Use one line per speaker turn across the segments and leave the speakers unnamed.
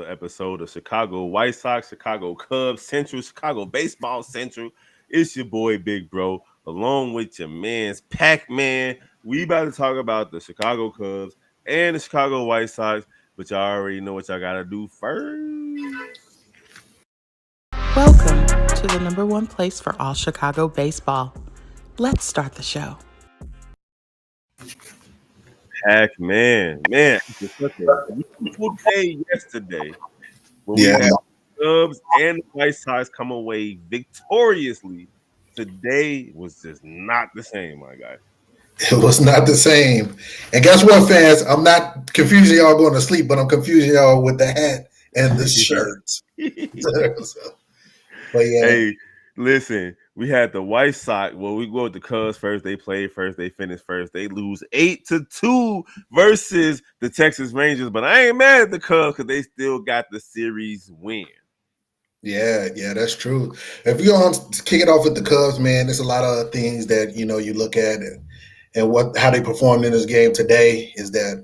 episode of Chicago White Sox, Chicago Cubs Central, Chicago Baseball Central. It's your boy Big Bro, along with your man's Pac Man. We about to talk about the Chicago Cubs and the Chicago White Sox, but y'all already know what y'all gotta do first.
Welcome to the number one place for all Chicago baseball. Let's start the show.
Pac Man, it was such a beautiful day yesterday when we
Yeah,
had the Cubs and the White Sox come away victoriously. Today was just not the same, my guy.
it was not the same. And guess what, fans? I'm not confusing y'all going to sleep, but I'm confusing y'all with the hat and the shirt. But yeah,
Hey, listen, we had the White Sox. Well, we go with the Cubs first. They played first. They finished first. They lose 8-2 versus the Texas Rangers. But I ain't mad at the Cubs because they still got the series win.
yeah, that's true. If you're going to kick it off with the Cubs, man, there's a lot of things that you look at and what how they performed in this game today is that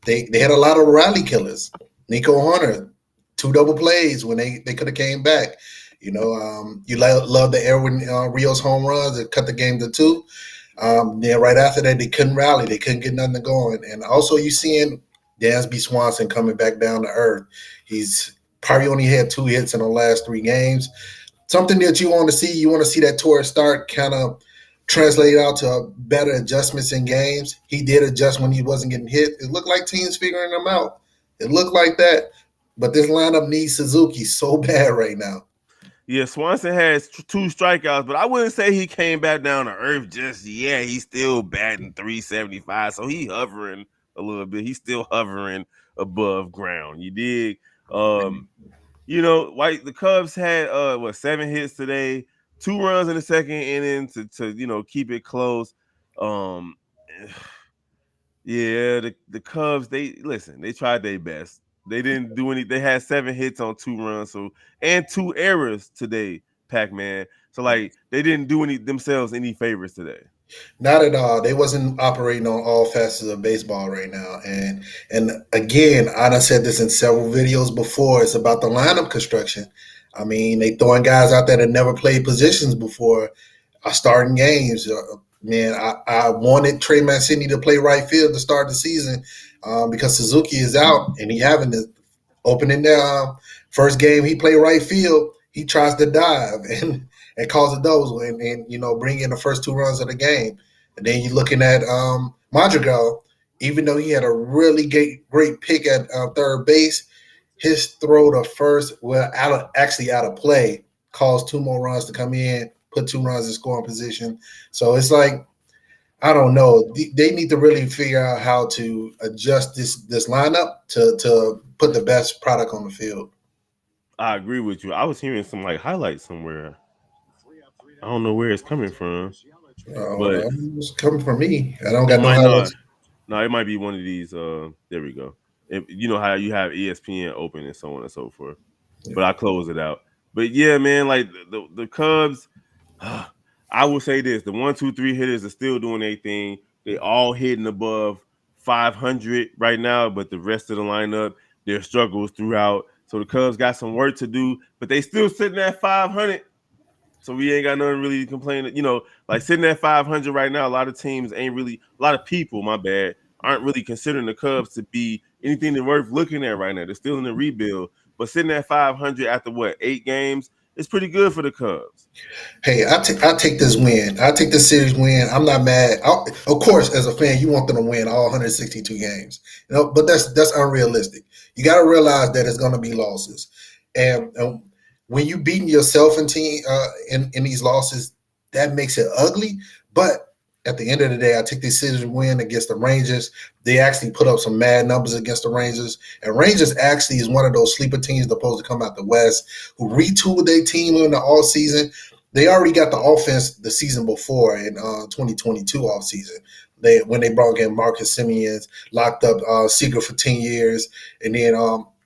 they had a lot of rally killers. Nico Hunter, two double plays when they could have came back. Love the Erwin Rios home runs that cut the game to two. Then right after that, they couldn't rally. They couldn't get nothing going. And also you seeing Dansby Swanson coming back down to earth. He's probably only had 2 hits in the last 3 games. Something that you want to see. You want to see that Torres start kind of translate out to better adjustments in games. He did adjust when he wasn't getting hit. It looked like teams figuring him out. It looked like that. But this lineup needs Suzuki so bad right now.
Yeah, Swanson has 2 strikeouts, but I wouldn't say he came back down to earth just yet. He's still batting 375, so he hovering a little bit. He's still hovering above ground. You dig? The Cubs had 7 hits today, 2 runs in the second inning to keep it close. Um, yeah, the Cubs they tried their best. They didn't do any. They had 7 hits on 2 runs, and 2 errors today, Pac Man. So they didn't do themselves any favors today.
Not at all. They wasn't operating on all facets of baseball right now. And again, I done said this in several videos before. It's about the lineup construction. I mean, they throwing guys out there that never played positions before, starting games. Man, I wanted Trey Mancini to play right field to start the season because Suzuki is out and he having the opening the first game he played right field. He tries to dive and cause a double and bring in the first 2 runs of the game. And then you're looking at Madrigal, even though he had a really great pick at third base, his throw to first, out of play, caused 2 more runs to come in, put 2 runs in scoring position. So it's like, I don't know. They need to really figure out how to adjust this lineup to put the best product on the field.
I agree with you. I was hearing some highlights somewhere. I don't know where it's coming from, but
It's coming from me. I don't
it
got no
might not.
highlights.
No, it might be one of these. There we go. You know how you have ESPN open and so on and so forth. But I close it out. But yeah, man, the Cubs. I will say this: the 1, 2, 3 hitters are still doing their thing. They all hitting above 500 right now, but the rest of the lineup, their struggles throughout. So the Cubs got some work to do, but they still sitting at 500. So we ain't got nothing really to complain. Sitting at 500 right now, a lot of teams ain't really, a lot of people, my bad, aren't really considering the Cubs to be anything that's worth looking at right now. They're still in the rebuild. But sitting at 500 after 8 games, it's pretty good for the Cubs.
Hey, I take this win. I take this series win. I'm not mad. Of course, as a fan, you want them to win all 162 games. But that's unrealistic. You got to realize that it's going to be losses, and when you beating yourself in these losses, that makes it ugly. But at the end of the day, I take this series win against the Rangers. They actually put up some mad numbers against the Rangers. And Rangers actually is one of those sleeper teams supposed to come out the West who retooled their team in the all season. They already got the offense the season before in 2022 off season. When they brought in Marcus Simeons, locked up Seager for 10 years, and then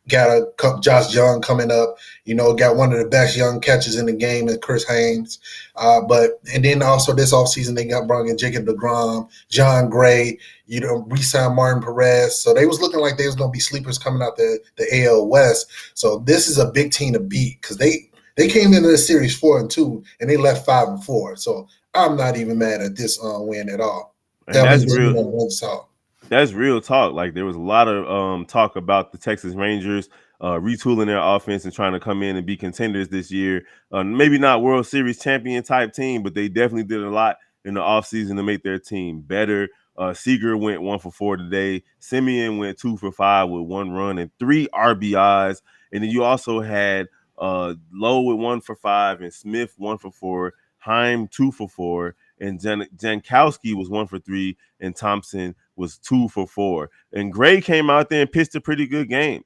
got Josh Young coming up. Got one of the best young catchers in the game, and Chris Haynes. And then also this offseason they got brought in Jacob DeGrom, John Gray. Re-signed Martin Perez. So they was looking like they was going to be sleepers coming out the AL West. So this is a big team to beat because they came into the series 4-2 and they left 5-4. So I'm not even mad at this win at all.
And that's real.
Talk.
That's real talk. Like there was a lot of talk about the Texas Rangers retooling their offense and trying to come in and be contenders this year. Maybe not World Series champion type team, but they definitely did a lot in the offseason to make their team better. Seager went 1-for-4 today. Simeon went 2-for-5 with 1 run and 3 RBIs. And then you also had Lowe with 1-for-5 and Smith 1-for-4, Heim 2-for-4, and Jankowski was 1-for-3, and Thompson was 2-for-4. And Gray came out there and pitched a pretty good game.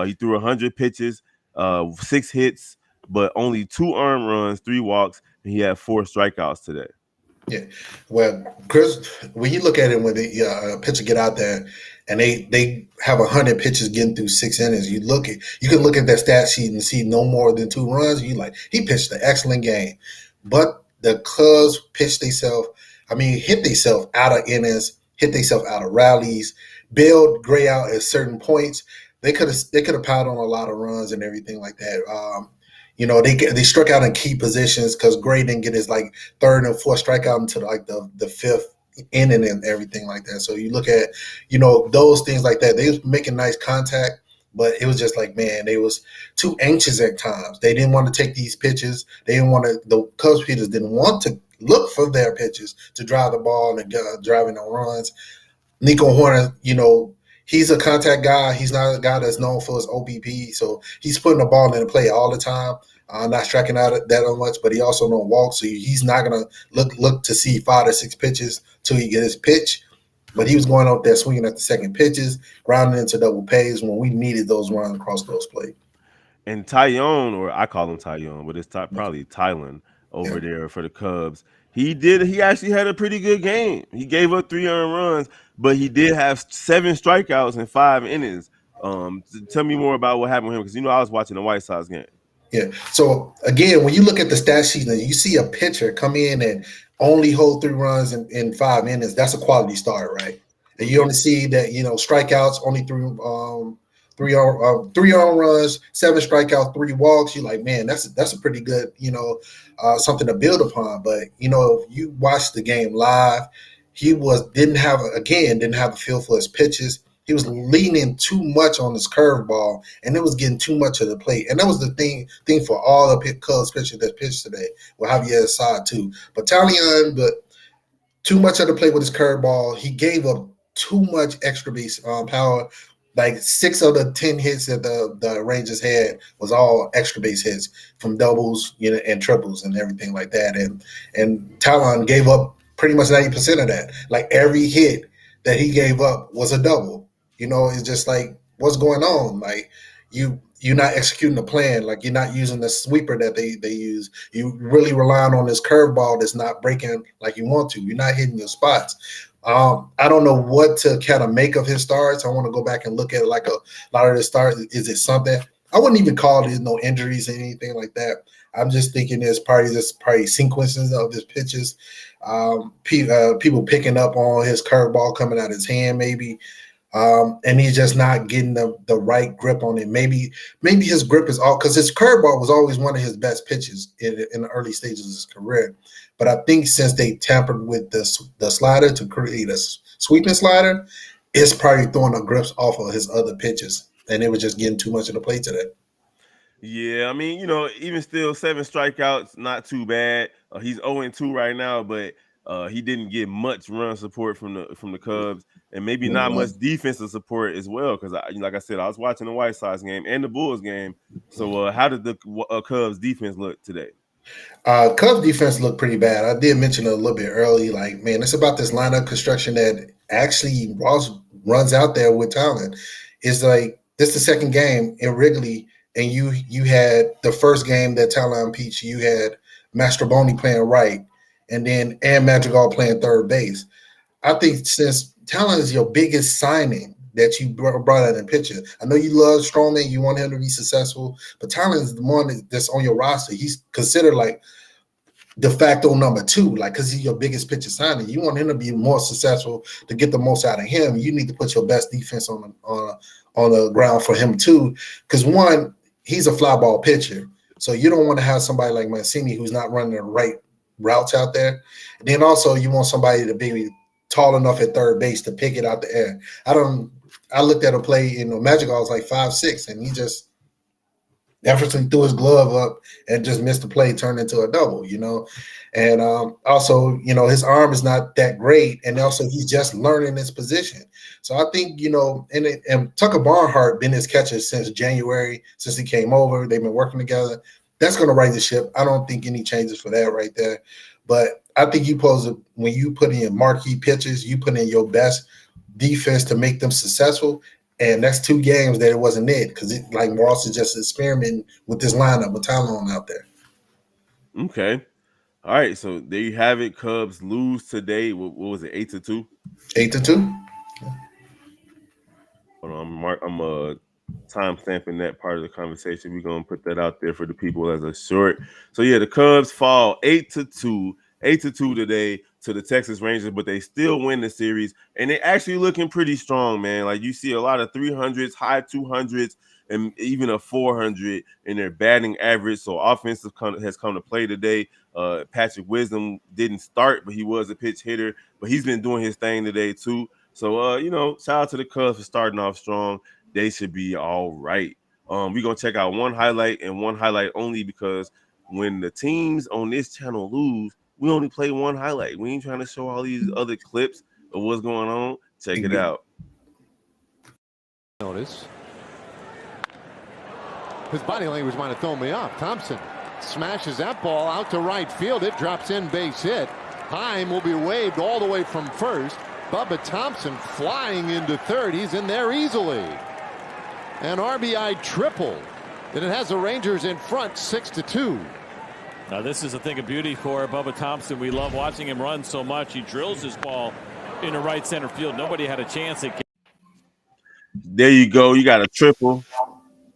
He threw 100 pitches, 6 hits, but only 2 earned runs, 3 walks, and he had 4 strikeouts today.
Yeah, well, Chris, when you look at it when the pitcher get out there and they have 100 pitches getting through 6 innings, you can look at that stat sheet and see no more than 2 runs. You like he pitched an excellent game, but the Cubs pitched themselves. Hit themselves out of innings, hit themselves out of rallies, bailed Gray out at certain points. They could have piled on a lot of runs and everything like that. They struck out in key positions because Gray didn't get his like 3rd and 4th strikeout until like the 5th inning and everything like that. So you look at those things like that. They was making nice contact, but it was just like, man, they was too anxious at times. They didn't want to take these pitches. The Cubs pitchers didn't want to look for their pitches to drive the ball and driving the runs. Nico Horner, he's a contact guy. He's not a guy that's known for his OBP, so he's putting the ball in the play all the time. Not striking out that much, but he also don't walk, so he's not gonna look to see 5 or 6 pitches till he get his pitch. But he was going out there swinging at the second pitches, grounding into double pays when we needed those runs across those plates.
And Tyone, or I call him Tyone, but it's probably Tylen over there for the Cubs. He actually had a pretty good game. He gave up 3 earned runs, but he did have 7 strikeouts in 5 innings. Tell me more about what happened with him, because I was watching the White Sox game.
Yeah. So again, when you look at the stat sheet and you see a pitcher come in and only hold 3 runs in 5 innings, that's a quality start, right? And you only see that strikeouts only 3 earned runs, 7 strikeouts, 3 walks. You're like, man, that's a pretty good something to build upon. But if you watch the game live, he didn't have a feel for his pitches. He was leaning too much on his curveball, and it was getting too much of the plate. And that was the thing for all the Cubs pitchers that pitched today. Well, Javier Assad too, but Talion, too much of the plate with his curveball. He gave up too much extra base power. Like 6 of the 10 hits that the Rangers had was all extra base hits from doubles, and triples and everything like that. And Talon gave up pretty much 90% of that. Like every hit that he gave up was a double. It's just like, what's going on? Like you're not executing the plan. Like you're not using the sweeper that they use. You really relying on this curveball that's not breaking like you want to. You're not hitting your spots. I don't know what to kind of make of his starts. I want to go back and look at like a lot of the starts. Is it something? I wouldn't even call it no injuries or anything like that. I'm just thinking there's probably sequences of his pitches. People picking up on his curveball coming out of his hand maybe. And he's just not getting the right grip on it. Maybe his grip is all because his curveball was always one of his best pitches in the early stages of his career. But I think since they tampered with the slider to create a sweeping slider, it's probably throwing the grips off of his other pitches, and it was just getting too much of the plate today.
Yeah, even still 7 strikeouts, not too bad. He's 0-2 right now, but he didn't get much run support from the Cubs, and maybe not much defensive support as well. Because like I said, I was watching the White Sox game and the Bulls game. So how did the Cubs defense look today?
Cubs defense looked pretty bad. I did mention it a little bit early. Like, man, it's about this lineup construction that actually runs out there with talent. It's like this is the second game in Wrigley, and you had the first game that Talon Peach, you had Mastroboni playing right, and Madrigal playing third base. I think since Talon is your biggest signing, that you brought out in picture. I know you love Stroman, you want him to be successful, but Tyler is the one that's on your roster. He's considered like de facto number 2, like because he's your biggest pitcher signing. You want him to be more successful to get the most out of him. You need to put your best defense on the ground for him too, because one, he's a fly ball pitcher, so you don't want to have somebody like Mancini who's not running the right routes out there. And then also you want somebody to be tall enough at third base to pick it out the air. I looked at a play in the Magic. I was like 5'6", and he just effortlessly threw his glove up and just missed the play, turned into a double, And also, his arm is not that great, and also he's just learning his position. So I think, and Tucker Barnhart been his catcher since January, since he came over. They've been working together. That's going to right the ship. I don't think any changes for that right there. But I think when you put in marquee pitchers, you put in your best defense to make them successful. And that's 2 games that it wasn't it, because like Ross is just experimenting with this lineup with Talon out there.
Okay. All right. So there you have it. Cubs lose today. What was it? 8-2?
8-2.
Hold on. I'm time stamping that part of the conversation. We're gonna put that out there for the people as a short. So yeah, the Cubs fall 8-2 today to the Texas Rangers, but they still win the series, and they're actually looking pretty strong, man. Like you see a lot of 300s, high 200s, and even a 400 in their batting average. So offense has come to play today. Patrick Wisdom didn't start, but he was a pitch hitter, but he's been doing his thing today too. So shout out to the Cubs for starting off strong. They should be all right. We're gonna check out one highlight and one highlight only, because when the teams on this channel lose, we only play one highlight. We ain't trying to show all these other clips of what's going on. Check it out.
Notice. His body language might have thrown me off. Thompson smashes that ball out to right field. It drops in, base hit. Heim will be waved all the way from first. Bubba Thompson flying into third. He's in there easily. An RBI triple. And it has the Rangers in front 6-2.
Now this is a thing of beauty for Bubba Thompson. We love watching him run so much. He drills his ball into right center field. Nobody had a chance at.
There you go. You got a triple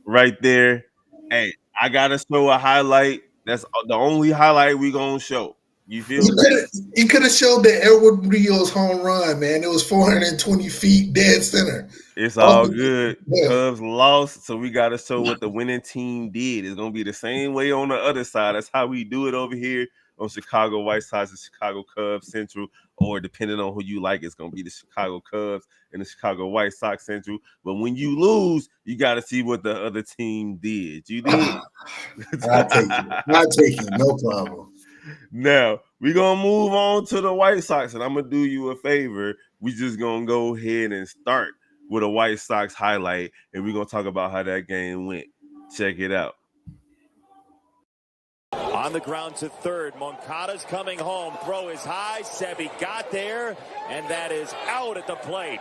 right there. Hey, I gotta show a highlight. That's the only highlight we gonna show. You feel me?
He could have showed the Edward Rios home run, man. It was 420 feet dead center.
It's all good. Yeah. Cubs lost, so we got to show what the winning team did. It's going to be the same way on the other side. That's how we do it over here on Chicago White Sox and Chicago Cubs Central, or depending on who you like, it's going to be the Chicago Cubs and the Chicago White Sox Central. But when you lose, you got to see what the other team did. You did.
I'll take it. No problem.
Now, we're going to move on to the White Sox, and I'm going to do you a favor. We just going to go ahead and start with a White Sox highlight, and we're going to talk about how that game went. Check it out.
On the ground to third, Moncada's coming home. Throw is high. Sebi got there, and that is out at the plate.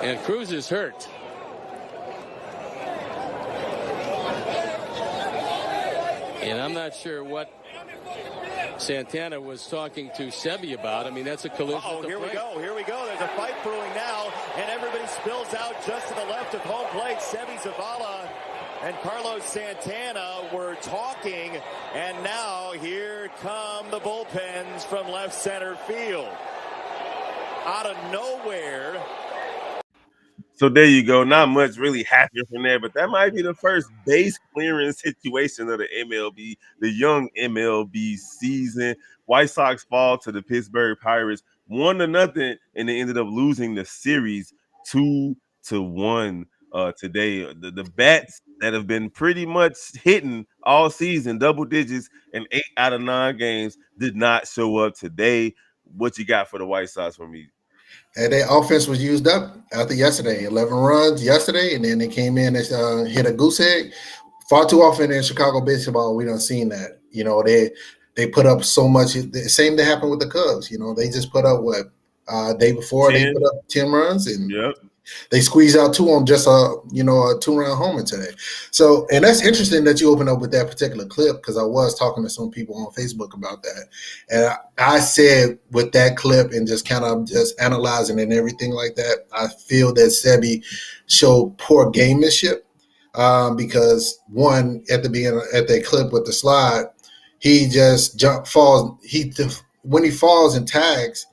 And Cruz is hurt. And I'm not sure what Santana was talking to Sebi about. I mean, that's a collision.
Oh, here we go. There's a fight brewing now, and everybody spills out just to the left of home plate. Sebi Zavala and Carlos Santana were talking, and now here come the bullpens from left center field. Out of nowhere.
So there you go. Not much really happened from there, but that might be the first base clearing situation of the MLB, the young MLB season. White Sox fall to the Pittsburgh Pirates 1-0, and they ended up losing the series 2-1 today. The bats that have been pretty much hitting all season, double digits in 8 out of 9 games, did not show up today. What you got for the White Sox for me?
And their offense was used up after yesterday. 11 runs yesterday, and then they came in and hit a goose egg. Far too often in Chicago baseball, we don't seen that. They put up so much. The same that happened with the Cubs. They just put up day before 10. They put up 10 runs, and They squeezed out two on just a 2-run homer today. So, and that's interesting that you open up with that particular clip because I was talking to some people on Facebook about that, and I said with that clip and just kind of just analyzing and everything like that, I feel that Sebi showed poor gamemanship because one at the beginning at that clip with the slide, he just falls. When he falls and tags,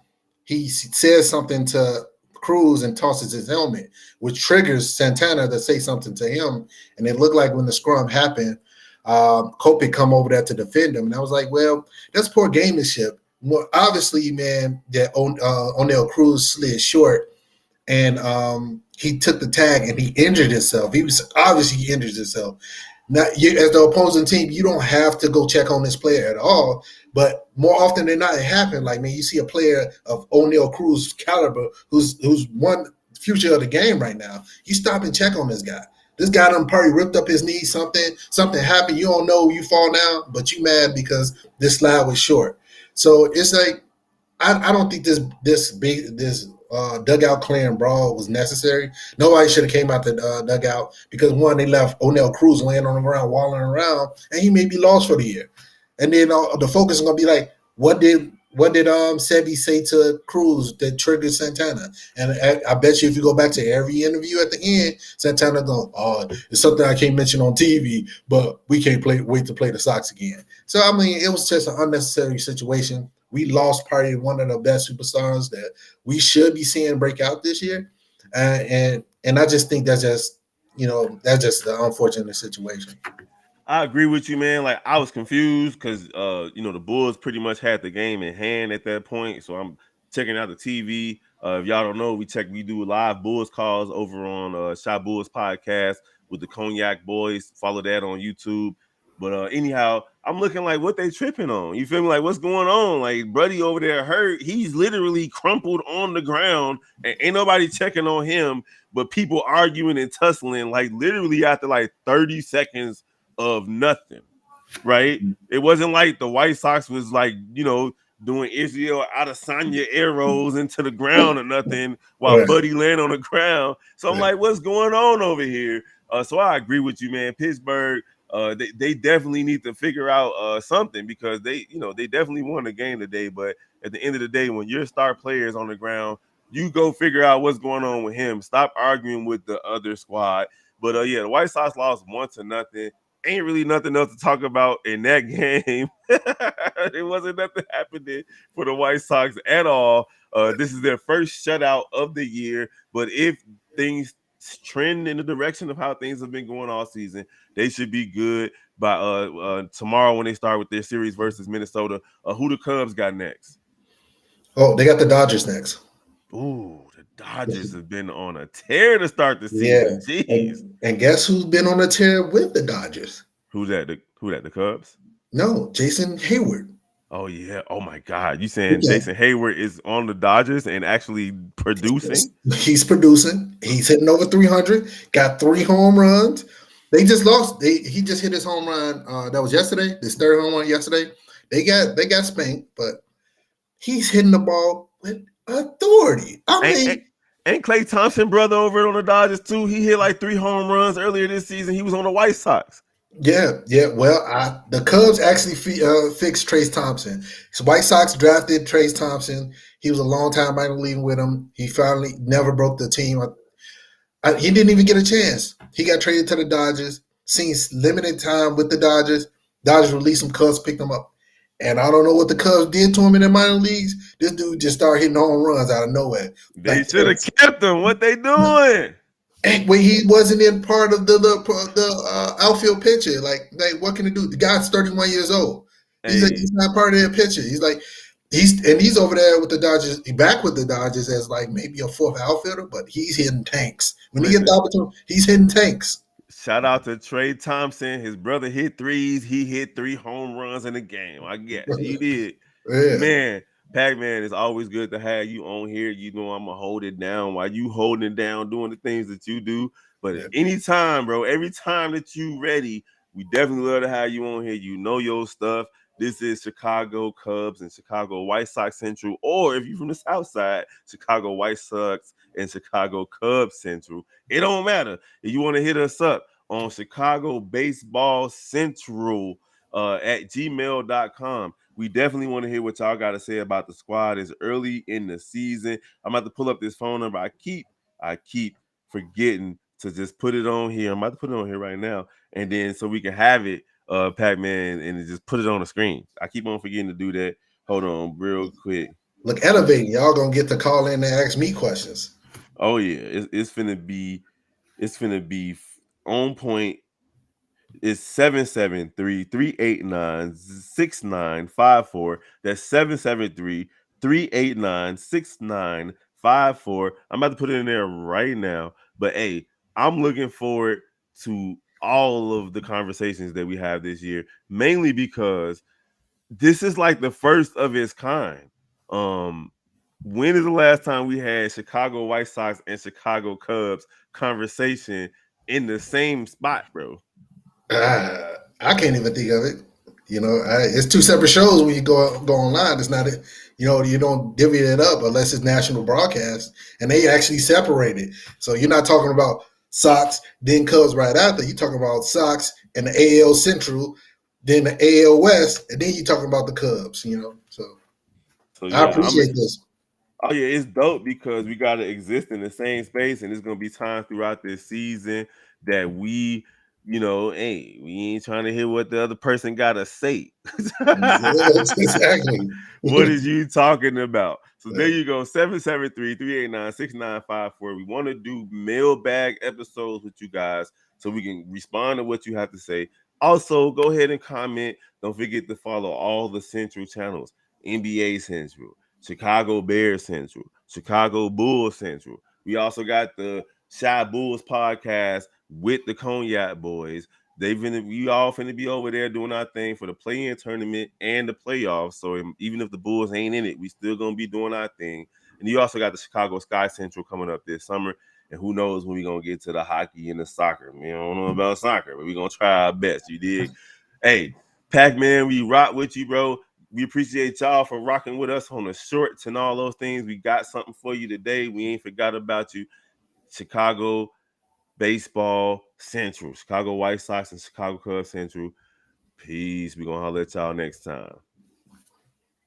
he says something to Cruz and tosses his helmet, which triggers Santana to say something to him. And it looked like when the scrum happened, Kopech come over there to defend him. And I was like, well, that's poor gamemanship. Well, obviously, man, that O'Neal Cruz slid short and he took the tag and he injured himself. He injured himself. Now, as the opposing team, you don't have to go check on this player at all. But more often than not, it happens. Like, man, you see a player of O'Neal Cruz caliber who's one future of the game right now. You stop and check on this guy. This guy done probably ripped up his knee. Something happened. You don't know. You fall down, but you mad because this slide was short. So it's like I don't think this dugout clearing brawl was necessary. Nobody should have came out the dugout because one, they left O'Neal Cruz laying on the ground, walling around, and he may be lost for the year. And then the focus is gonna be like, what did Sebi say to Cruz that triggered Santana? And I bet you if you go back to every interview at the end, Santana going, "Oh, it's something I can't mention on TV, but we can't wait to play the Sox again." So I mean, it was just an unnecessary situation. We lost probably one of the best superstars that we should be seeing break out this year, and I just think that's just the unfortunate situation.
I agree with you, man. Like I was confused because the Bulls pretty much had the game in hand at that point. So I'm checking out the TV. If y'all don't know, we do live Bulls calls over on Shot Bulls podcast with the Cognac Boys. Follow that on YouTube. But anyhow, I'm looking like what they tripping on. You feel me? Like what's going on? Like Buddy over there hurt. He's literally crumpled on the ground and ain't nobody checking on him, but people arguing and tussling like literally after like 30 seconds of nothing, right? It wasn't like the White Sox was like, doing Israel Adesanya arrows into the ground or nothing while Buddy laying on the ground. So I'm like, what's going on over here? So I agree with you, man. Pittsburgh, they definitely need to figure out something because they definitely won the game today. But at the end of the day, when your star player is on the ground, you go figure out what's going on with him. Stop arguing with the other squad. But the White Sox lost 1-0. Ain't really nothing else to talk about in that game. There wasn't nothing happening for the White Sox at all. This is their first shutout of the year. But if things trend in the direction of how things have been going all season, they should be good by tomorrow when they start with their series versus Minnesota. Who the Cubs got next?
Oh, they got the Dodgers next.
Ooh, the Dodgers have been on a tear to start the season.
Yeah.
Jeez.
And guess who's been on a tear with the Dodgers?
Who's that? The Cubs?
No, Jason Hayward.
Oh yeah. Oh my God. You saying Jason Hayward is on the Dodgers and actually producing?
He's producing. He's hitting over 300. Got 3 home runs. They just lost. He just hit his home run. That was yesterday. This third home run yesterday. They got spanked, but he's hitting the ball with authority.
Ain't Klay Thompson brother over on the Dodgers too? He hit like 3 home runs earlier this season. He was on the White Sox.
Yeah. Well, the Cubs actually fixed Trayce Thompson. So White Sox drafted Trayce Thompson. He was a long time minor league with them. He finally never broke the team. He didn't even get a chance. He got traded to the Dodgers. Seen limited time with the Dodgers. Dodgers released him. Cubs picked him up. And I don't know what the Cubs did to him in the minor leagues. This dude just started hitting home runs out of nowhere.
They should have kept him. What they doing?
And when he wasn't in part of the outfield picture, like what can he do? The guy's 31 years old. He's not part of their picture. He's over there with the Dodgers. He's back with the Dodgers as like maybe a 4th outfielder, but he's hitting tanks. When he gets the opportunity, he's hitting tanks.
Shout out to Trey Thompson. His brother hit 3s. He hit 3 home runs in the game. I guess he did.
Yeah.
Man, Pac-Man, it's always good to have you on here. You know I'm going to hold it down while you holding it down, doing the things that you do. But anytime, bro, every time that you ready, we definitely love to have you on here. You know your stuff. This is Chicago Cubs and Chicago White Sox Central, or if you're from the South Side, Chicago White Sox and Chicago Cubs Central. It don't matter. If you want to hit us up on Chicago Baseball Central at gmail.com. We definitely want to hear what y'all got to say about the squad. It's early in the season. I'm about to pull up this phone number. I keep forgetting to just put it on here. I'm about to put it on here right now, and then so we can have it, Pac-Man, and just put it on the screen. I keep on forgetting to do that. Hold on, real quick.
Look, elevating. Y'all gonna get to call in and ask me questions.
Oh yeah, it's finna be on point. It's 773-389-6954. That's 773-389-6954. I'm about to put it in there right now. But hey, I'm looking forward to all of the conversations that we have this year, mainly because this is like the first of its kind. When is the last time we had Chicago White Sox and Chicago Cubs conversation in the same spot, bro?
I can't even think of it. It's two separate shows when you go online. It's not, you don't divvy it up unless it's national broadcast, and they actually separate it. So you're not talking about Sox, then Cubs right after. You're talking about Sox and the AL Central, then the AL West, and then you're talking about the Cubs. So
yeah,
I appreciate this.
Oh yeah, it's dope because we got to exist in the same space, and there's gonna be times throughout this season that we, hey, we ain't trying to hear what the other person gotta say.
Exactly.
What is you talking about? So there you go, 773-389-6954. We want to do mailbag episodes with you guys so we can respond to what you have to say. Also, go ahead and comment. Don't forget to follow all the Central channels, NBA Central, Chicago Bears Central, Chicago Bulls Central. We also got the Shy Bulls podcast with the Cognac Boys. We all finna be over there doing our thing for the play-in tournament and the playoffs. So even if the Bulls ain't in it, we still gonna be doing our thing. And you also got the Chicago Sky Central coming up this summer. And who knows when we gonna get to the hockey and the soccer. I don't know about soccer, but we gonna try our best. You dig? Hey, Pac-Man, we rock with you, bro. We appreciate y'all for rocking with us on the shorts and all those things. We got something for you today. We ain't forgot about you. Chicago Baseball Central, Chicago White Sox and Chicago Cubs Central. Peace. We're going to holler at y'all next time.